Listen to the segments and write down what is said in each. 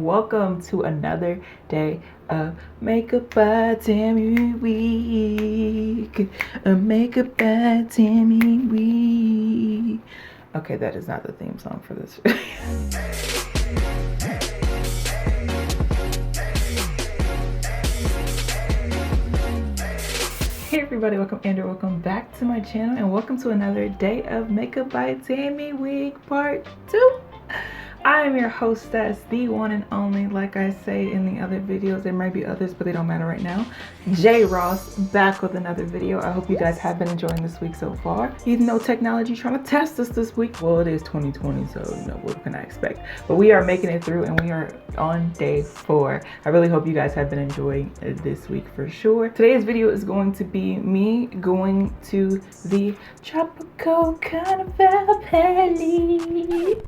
Welcome to another day of Makeup by Tammi week. A Makeup by Tammi week. Okay, that is not the theme song for this video. Hey everybody, welcome back to my channel, and welcome to another day of Makeup by Tammi week part 2. I am your hostess, the one and only, like I say in the other videos. There might be others, but they don't matter right now. J Ross, back with another video. I hope you guys have been enjoying this week so far. Even though technology trying to test us this week, well, it is 2020, so you know, what can I expect? But we are making it through, and we are on day 4. I really hope you guys have been enjoying this week for sure. Today's video is going to be me going to the Tropical Carnival Palace.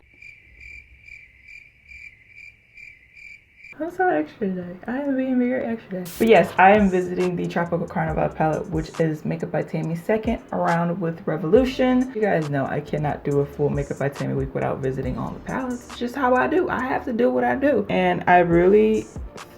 I'm so extra today. I am being very extra today. But yes, I am visiting the Tropical Carnival palette, which is Makeup by Tammy's second round with Revolution. You guys know I cannot do a full Makeup by Tammi week without visiting all the palettes. It's just how I do. I have to do what I do. And I really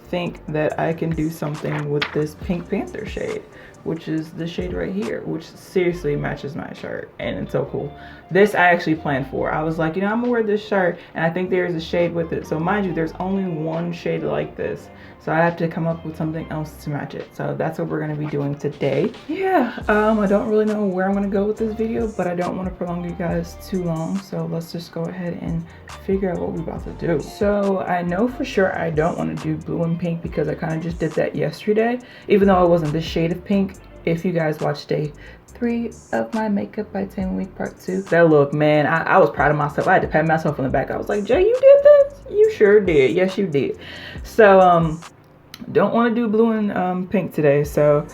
think that I can do something with this Pink Panther shade, which is the shade right here, which seriously matches my shirt, and it's so cool. This I actually planned for. I was like, you know, I'm gonna wear this shirt, and I think there's a shade with it. So mind you, there's only one shade like this, so I have to come up with something else to match it. So that's what we're gonna be doing today. Yeah, I don't really know where I'm gonna go with this video, but I don't want to prolong you guys too long, so let's just go ahead and figure out what we're about to do. So I know for sure I don't want to do blue and pink because I kind of just did that yesterday, even though it wasn't this shade of pink. If you guys watched day 3 of my Makeup by Tammi week part 2, that look, man, I was proud of myself. I had to pat myself on the back. I was like, Jay, you did this? You sure did. Yes, you did. So don't want to do blue and pink today. So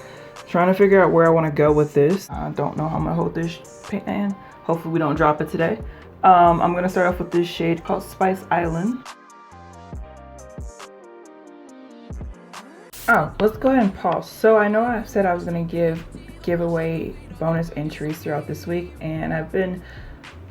trying to figure out where I want to go with this. I don't know how I'm gonna hold this pan. Hopefully we don't drop it today. I'm gonna start off with this shade called Spice Island. Oh, let's go ahead and pause. So I know I said I was gonna give away bonus entries throughout this week, and I've been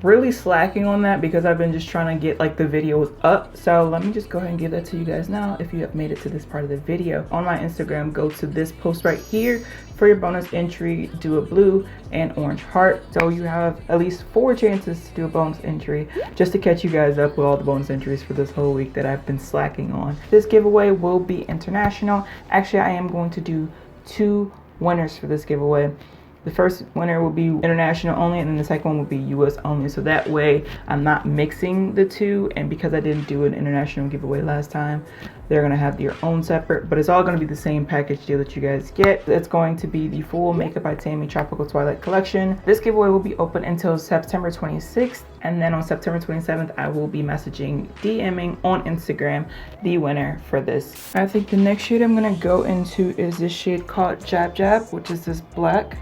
really slacking on that because I've been just trying to get like the videos up. So let me just go ahead and give that to you guys now. If you have made it to this part of the video, on my Instagram, go to this post right here for your bonus entry. Do a blue and orange heart, so you have at least 4 chances to do a bonus entry, just to catch you guys up with all the bonus entries for this whole week that I've been slacking on. This giveaway will be international. Actually, I am going to do 2 winners for this giveaway. The first winner will be international only, and then the second one will be US only. So that way I'm not mixing the two, and because I didn't do an international giveaway last time, they're gonna have their own separate, but it's all gonna be the same package deal that you guys get. It's going to be the full Makeup by Tammi Tropical Twilight collection. This giveaway will be open until September 26th, and then on September 27th I will be DMing on Instagram the winner for this. I think the next shade I'm gonna go into is this shade called Jab Jab, which is this black.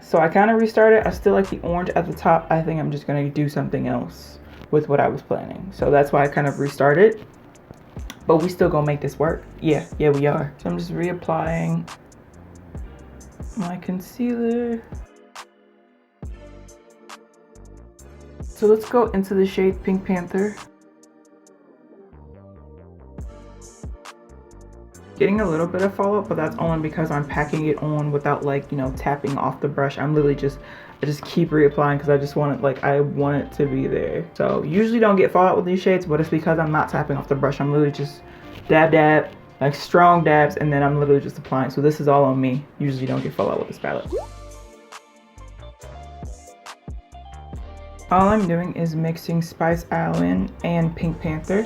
So I kind of restarted. I still like the orange at the top. I think I'm just going to do something else with what I was planning. So that's why I kind of restarted. But we still going to make this work. Yeah, we are. So I'm just reapplying my concealer. So let's go into the shade Pink Panther. Getting a little bit of follow-up, but that's only because I'm packing it on without, like, you know, tapping off the brush. I'm literally I just keep reapplying because I just want it, like, I want it to be there. So usually don't get fallout with these shades, but it's because I'm not tapping off the brush. I'm literally just dab, like strong dabs, and then I'm literally just applying. So this is all on me. Usually don't get fallout with this palette. All I'm doing is mixing Spice Island and Pink Panther,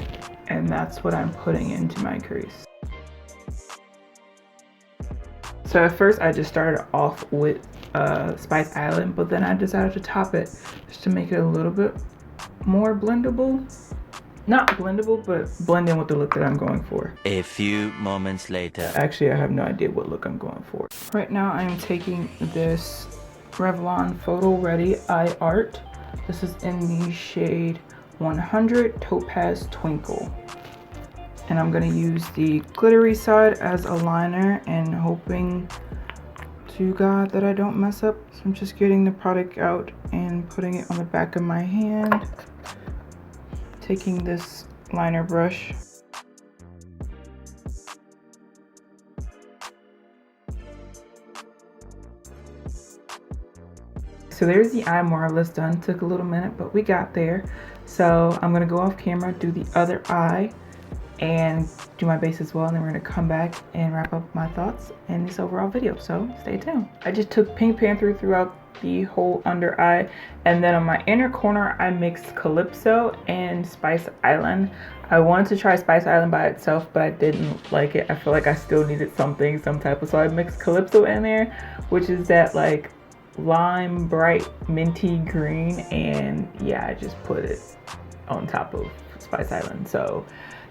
and that's what I'm putting into my crease. So at first I just started off with Spice Island, but then I decided to top it just to make it a little bit more blendable. Not blendable, but blend in with the look that I'm going for. A few moments later. Actually, I have no idea what look I'm going for. Right now I'm taking this Revlon Photo Ready Eye Art. This is in the shade 100 Topaz Twinkle. And I'm going to use the glittery side as a liner and hoping to God that I don't mess up. So I'm just getting the product out and putting it on the back of my hand. Taking this liner brush. So there's the eye more or less done. Took a little minute, but we got there. So I'm gonna go off camera, do the other eye, and do my base as well, and then we're gonna come back and wrap up my thoughts in this overall video, so stay tuned. I just took Pink Panther throughout the whole under eye, and then on my inner corner I mixed Calypso and Spice Island. I wanted to try Spice Island by itself, but I didn't like it. I feel like I still needed something, some type of, so I mixed Calypso in there, which is that like lime bright minty green, and yeah, I just put it on top of Spice Island. So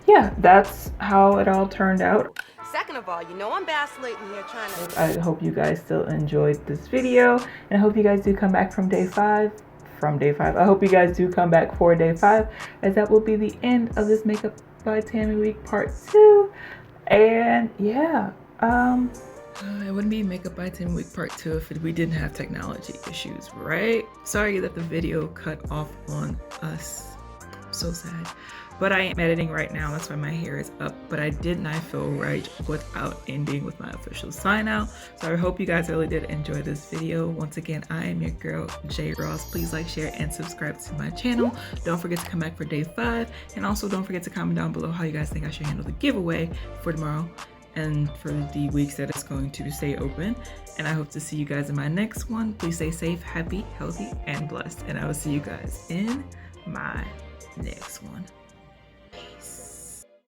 yeah, that's how it all turned out. Second of all, you know I'm vacillating here trying to... I hope you guys still enjoyed this video, and I hope you guys do come back from day 5. I hope you guys do come back for day 5, as that will be the end of this Makeup by Tammi week part 2. And yeah, it wouldn't be Makeup by Tammi week part 2 if we didn't have technology issues, right? Sorry that the video cut off on us. So sad. But I am editing right now, that's why my hair is up. But I did not feel right without ending with my official sign out. So I hope you guys really did enjoy this video. Once again, I am your girl, J Ross. Please like, share, and subscribe to my channel. Don't forget to come back for day 5. And also don't forget to comment down below how you guys think I should handle the giveaway for tomorrow and for the weeks that it's going to stay open. And I hope to see you guys in my next one. Please stay safe, happy, healthy, and blessed. And I will see you guys in my next one.